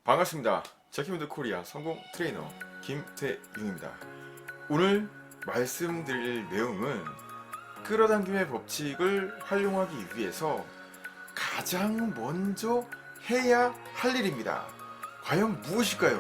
반갑습니다. 제키모드 코리아 성공 트레이너 김태윤입니다. 오늘 말씀드릴 내용은 끌어당김의 법칙을 활용하기 위해서 가장 먼저 해야 할 일입니다. 과연 무엇일까요?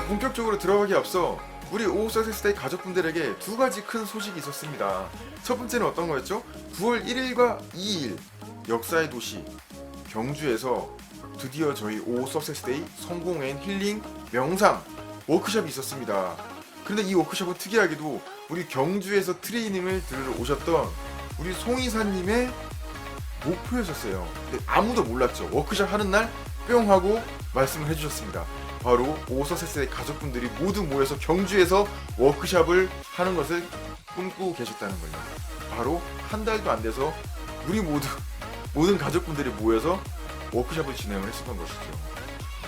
본격적으로 들어가기 앞서 우리 오후 석세스데이 가족분들에게 두 가지 큰 소식이 있었습니다. 첫 번째는 어떤 거였죠? 9월 1일과 2일 역사의 도시 경주에서 드디어 저희 오후 석세스데이 성공 앤 힐링 명상 워크숍이 있었습니다. 그런데 이 워크숍은 특이하게도 우리 경주에서 트레이닝을 들으러 오셨던 우리 송이사님의 목표였었어요. 근데 아무도 몰랐죠. 워크숍 하는 날 뿅 하고 말씀을 해주셨습니다. 바로 오서세스의 가족분들이 모두 모여서 경주에서 워크숍을 하는 것을 꿈꾸고 계셨다는 거예요. 바로 한 달도 안 돼서 우리 모든 가족분들이 모여서 워크숍을 진행을 했었던 것이죠.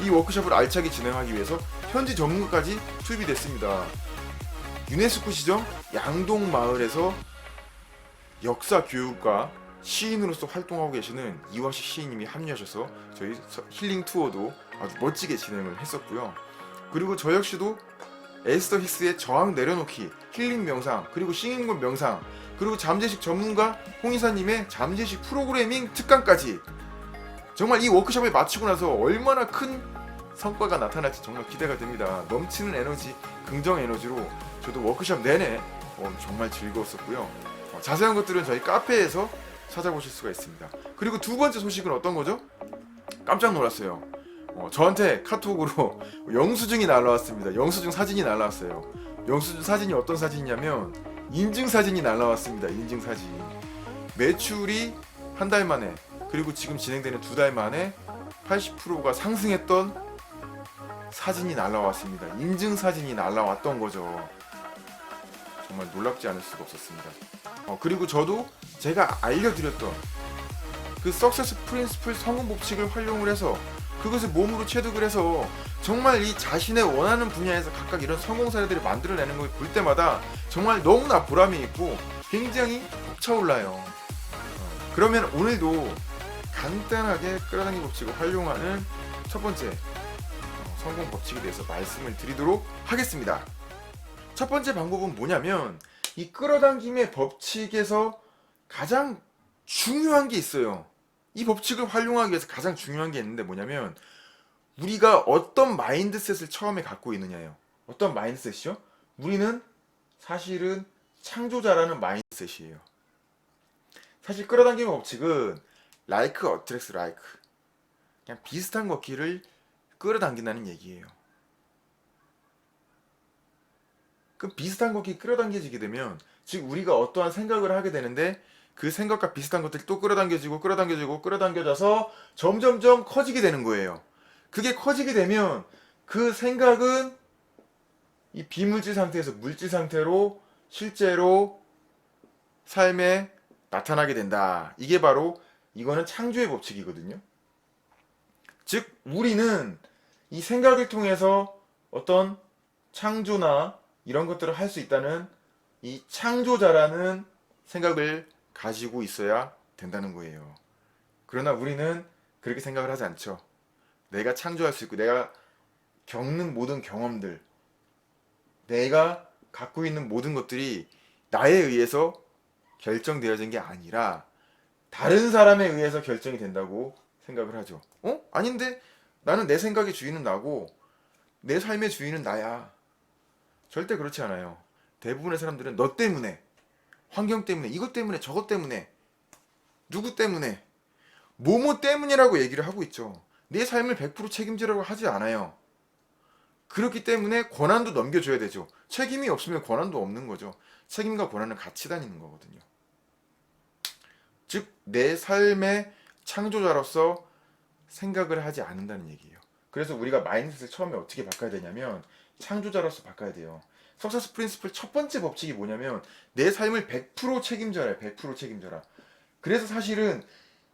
이 워크숍을 알차게 진행하기 위해서 현지 전문가까지 투입이 됐습니다. 유네스코 지정 양동마을에서 역사 교육과 시인으로서 활동하고 계시는 이화시 시인님이 합류하셔서 저희 힐링 투어도 아주 멋지게 진행을 했었고요. 그리고 저 역시도 에스더 히스의 저항 내려놓기, 힐링 명상, 그리고 싱잉곤 명상, 그리고 잠재식 전문가 홍이사님의 잠재식 프로그래밍 특강까지 정말 이 워크숍을 마치고 나서 얼마나 큰 성과가 나타날지 정말 기대가 됩니다. 넘치는 에너지, 긍정 에너지로 저도 워크숍 내내 정말 즐거웠었고요. 자세한 것들은 저희 카페에서 찾아보실 수가 있습니다. 그리고 두 번째 소식은 어떤 거죠? 깜짝 놀랐어요. 저한테 카톡으로 영수증이 날라왔습니다. 영수증 사진이 날라왔어요. 영수증 사진이 어떤 사진이냐면 인증 사진이 날라왔습니다. 인증 사진. 매출이 한 달 만에 그리고 지금 진행되는 두 달 만에 80%가 상승했던 사진이 날라왔습니다. 인증 사진이 날라왔던 거죠. 정말 놀랍지 않을 수가 없었습니다. 그리고 저도 제가 알려드렸던 그 석세스 프린시플 성공 법칙을 활용을 해서 그것을 몸으로 체득을 해서 정말 이 자신의 원하는 분야에서 각각 이런 성공 사례들을 만들어내는 걸 볼 때마다 정말 너무나 보람이 있고 굉장히 벅차올라요. 그러면 오늘도 간단하게 끌어당기 법칙을 활용하는 첫 번째 성공 법칙에 대해서 말씀을 드리도록 하겠습니다. 첫 번째 방법은 뭐냐면 이 끌어당김의 법칙에서 가장 중요한 게 있어요. 이 법칙을 활용하기 위해서 가장 중요한 게 있는데 뭐냐면 우리가 어떤 마인드셋을 처음에 갖고 있느냐예요. 어떤 마인드셋이요? 우리는 사실은 창조자라는 마인드셋이에요. 사실 끌어당김의 법칙은 like attracts like, 그냥 비슷한 걷기를 끌어당긴다는 얘기예요. 그 비슷한 걷기 끌어당겨지게 되면 즉 우리가 어떠한 생각을 하게 되는데 그 생각과 비슷한 것들이 또 끌어당겨져서 점점점 커지게 되는 거예요. 그게 커지게 되면 그 생각은 이 비물질 상태에서 물질 상태로 실제로 삶에 나타나게 된다. 이게 바로 이거는 창조의 법칙이거든요. 즉 우리는 이 생각을 통해서 어떤 창조나 이런 것들을 할 수 있다는 이 창조자라는 생각을 가지고 있어야 된다는 거예요. 그러나 우리는 그렇게 생각을 하지 않죠. 내가 창조할 수 있고 내가 겪는 모든 경험들, 내가 갖고 있는 모든 것들이 나에 의해서 결정되어진 게 아니라 다른 사람에 의해서 결정이 된다고 생각을 하죠. 아닌데 나는 내 생각의 주인은 나고 내 삶의 주인은 나야. 절대 그렇지 않아요. 대부분의 사람들은 너 때문에, 환경 때문에, 이것 때문에, 저것 때문에, 누구 때문에, 뭐뭐 때문이라고 얘기를 하고 있죠. 내 삶을 100% 책임지라고 하지 않아요. 그렇기 때문에 권한도 넘겨줘야 되죠. 책임이 없으면 권한도 없는 거죠. 책임과 권한은 같이 다니는 거거든요. 즉, 내 삶의 창조자로서 생각을 하지 않는다는 얘기예요. 그래서 우리가 마인드셋을 처음에 어떻게 바꿔야 되냐면 창조자로서 바꿔야 돼요. 석세스 프린시플 첫 번째 법칙이 뭐냐면 내 삶을 100% 책임져라. 100% 책임져라. 그래서 사실은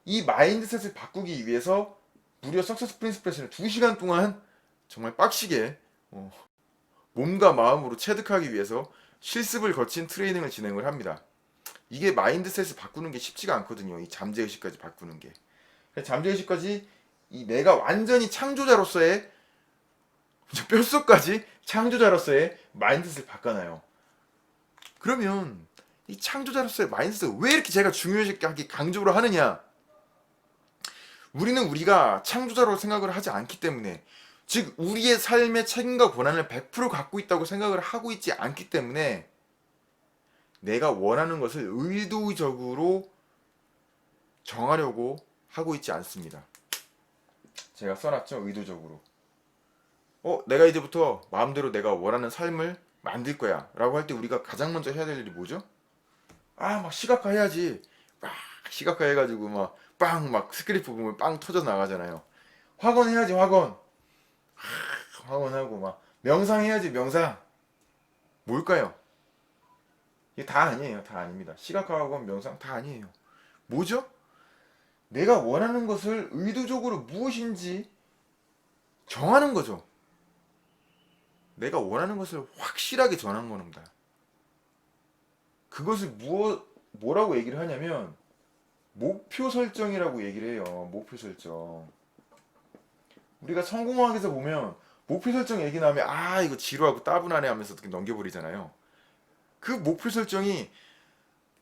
이 마인드셋을 바꾸기 위해서 무려 석세스 프린시플에서는 2시간 동안 정말 빡시게 몸과 마음으로 체득하기 위해서 실습을 거친 트레이닝을 진행을 합니다. 이게 마인드셋을 바꾸는 게 쉽지가 않거든요. 이 잠재의식까지 바꾸는 게. 잠재의식까지 이 내가 완전히 창조자로서의 뼛속까지 창조자로서의 마인드셋을 바꿔놔요. 그러면 이 창조자로서의 마인드셋을 왜 이렇게 제가 중요하게 강조를 하느냐? 우리는 우리가 창조자로 생각을 하지 않기 때문에, 즉 우리의 삶의 책임과 권한을 100% 갖고 있다고 생각을 하고 있지 않기 때문에 내가 원하는 것을 의도적으로 정하려고 하고 있지 않습니다. 제가 써놨죠. 의도적으로. 내가 이제부터 마음대로 내가 원하는 삶을 만들 거야 라고 할 때 우리가 가장 먼저 해야 될 일이 뭐죠? 막 시각화 해야지. 막 시각화 해가지고 막 스크립트 보면 빵 터져 나가잖아요. 확언 해야지, 확언. 확언하고 막 명상 해야지, 명상. 뭘까요? 이게 다 아니에요. 다 아닙니다. 시각화하고 명상 다 아니에요. 뭐죠? 내가 원하는 것을 의도적으로 무엇인지 정하는 거죠. 내가 원하는 것을 확실하게 정하는 겁니다. 그것을 뭐라고 얘기를 하냐면 목표 설정이라고 얘기를 해요. 목표 설정. 우리가 성공학에서 보면 목표 설정 얘기 나오면 이거 지루하고 따분하네 하면서 어떻게 넘겨버리잖아요. 그 목표 설정이,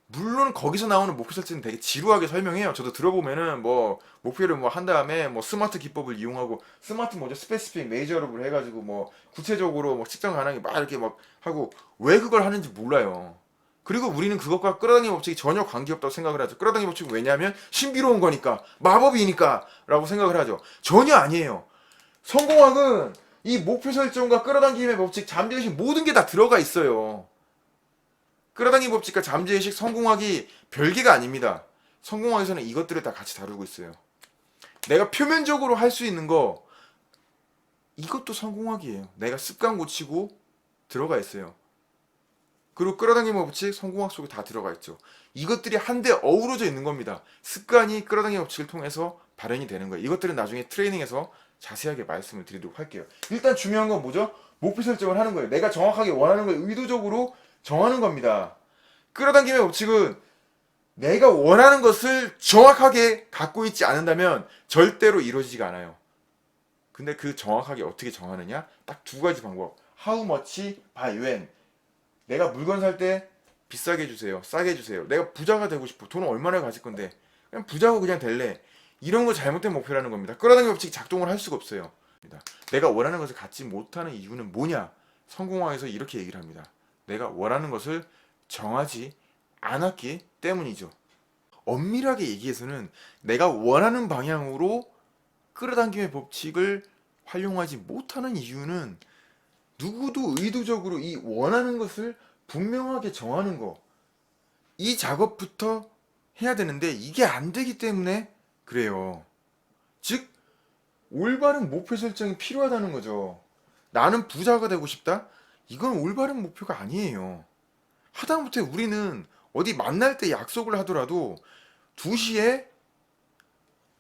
물론 거기서 나오는 목표 설정은 되게 지루하게 설명해요. 저도 들어보면은 목표를 한 다음에 스마트 기법을 이용하고, 스마트 뭐죠? 스페시픽 메이저업을 해가지고 구체적으로 측정 가능하게 막 이렇게 하고, 왜 그걸 하는지 몰라요. 그리고 우리는 그것과 끌어당김 법칙이 전혀 관계없다고 생각을 하죠. 끌어당김 법칙은 왜냐하면 신비로운 거니까, 마법이니까 라고 생각을 하죠. 전혀 아니에요. 성공학은 이 목표 설정과 끌어당김의 법칙, 잠재의식 모든 게 다 들어가 있어요. 끌어당김 법칙과 잠재의식, 성공학이 별개가 아닙니다. 성공학에서는 이것들을 다 같이 다루고 있어요. 내가 표면적으로 할 수 있는 거, 이것도 성공학이에요. 내가 습관 고치고 들어가 있어요. 그리고 끌어당김 법칙, 성공학 속에 다 들어가 있죠. 이것들이 한데 어우러져 있는 겁니다. 습관이 끌어당김 법칙을 통해서 발현이 되는 거예요. 이것들은 나중에 트레이닝에서 자세하게 말씀을 드리도록 할게요. 일단 중요한 건 뭐죠? 목표 설정을 하는 거예요. 내가 정확하게 원하는 걸 의도적으로 정하는 겁니다. 끌어당김의 법칙은 내가 원하는 것을 정확하게 갖고 있지 않는다면 절대로 이루어지지가 않아요. 근데 그 정확하게 어떻게 정하느냐? 딱 두 가지 방법. How much by when. 내가 물건 살 때 비싸게 해주세요. 싸게 해주세요. 내가 부자가 되고 싶어. 돈을 얼마나 가질 건데 그냥 부자고 그냥 될래. 이런 거 잘못된 목표라는 겁니다. 끌어당김 법칙이 작동을 할 수가 없어요. 내가 원하는 것을 갖지 못하는 이유는 뭐냐? 성공학에서 이렇게 얘기를 합니다. 내가 원하는 것을 정하지 않았기 때문이죠. 엄밀하게 얘기해서는 내가 원하는 방향으로 끌어당김의 법칙을 활용하지 못하는 이유는, 누구도 의도적으로 이 원하는 것을 분명하게 정하는 거, 이 작업부터 해야 되는데 이게 안 되기 때문에 그래요. 즉 올바른 목표 설정이 필요하다는 거죠. 나는 부자가 되고 싶다? 이건 올바른 목표가 아니에요. 하다못해 우리는 어디 만날 때 약속을 하더라도 2시에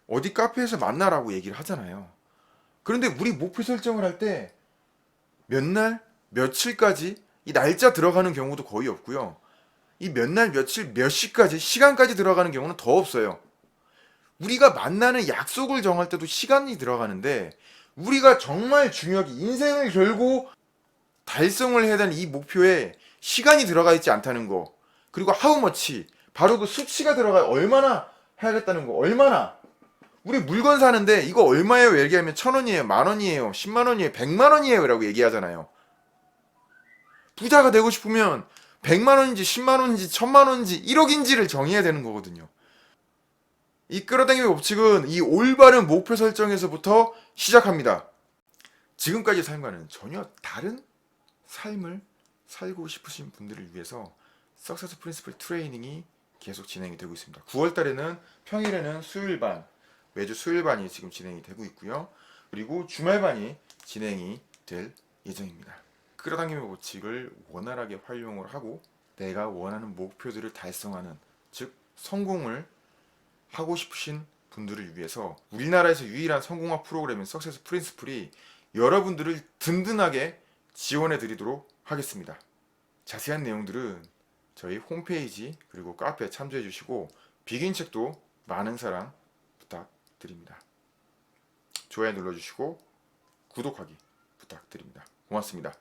어디 카페에서 만나라고 얘기를 하잖아요. 그런데 우리 목표 설정을 할 때 몇 날, 며칠까지 이 날짜 들어가는 경우도 거의 없고요. 이 몇 날, 며칠, 몇 시까지, 시간까지 들어가는 경우는 더 없어요. 우리가 만나는 약속을 정할 때도 시간이 들어가는데, 우리가 정말 중요하게 인생을 걸고 달성을 해야 되는 이 목표에 시간이 들어가 있지 않다는 거, 그리고 how much, 바로 그 수치가 들어가, 얼마나 해야겠다는 거, 얼마나. 우리 물건 사는데 이거 얼마예요? 얘기하면 1,000원이에요, 10,000원이에요, 10만원이에요, 100만원이에요 라고 얘기하잖아요. 부자가 되고 싶으면 100만원인지 10만원인지 1000만원인지 1억인지를 정해야 되는 거거든요. 이 끌어당김의 법칙은 이 올바른 목표 설정에서부터 시작합니다. 지금까지 삶과는 전혀 다른 삶을 살고 싶으신 분들을 위해서 석세스 프린시플 트레이닝이 계속 진행이 되고 있습니다. 9월 달에는 평일에는 수요일반, 매주 수요일반이 지금 진행이 되고 있고요. 그리고 주말반이 진행이 될 예정입니다. 끌어당김의 법칙을 원활하게 활용을 하고 내가 원하는 목표들을 달성하는, 즉 성공을 하고 싶으신 분들을 위해서 우리나라에서 유일한 성공학 프로그램인 석세스 프린시플이 여러분들을 든든하게 지원해 드리도록 하겠습니다. 자세한 내용들은 저희 홈페이지 그리고 카페에 참조해 주시고 비긴 책도 많은 사랑 부탁드립니다. 좋아요 눌러주시고 구독하기 부탁드립니다. 고맙습니다.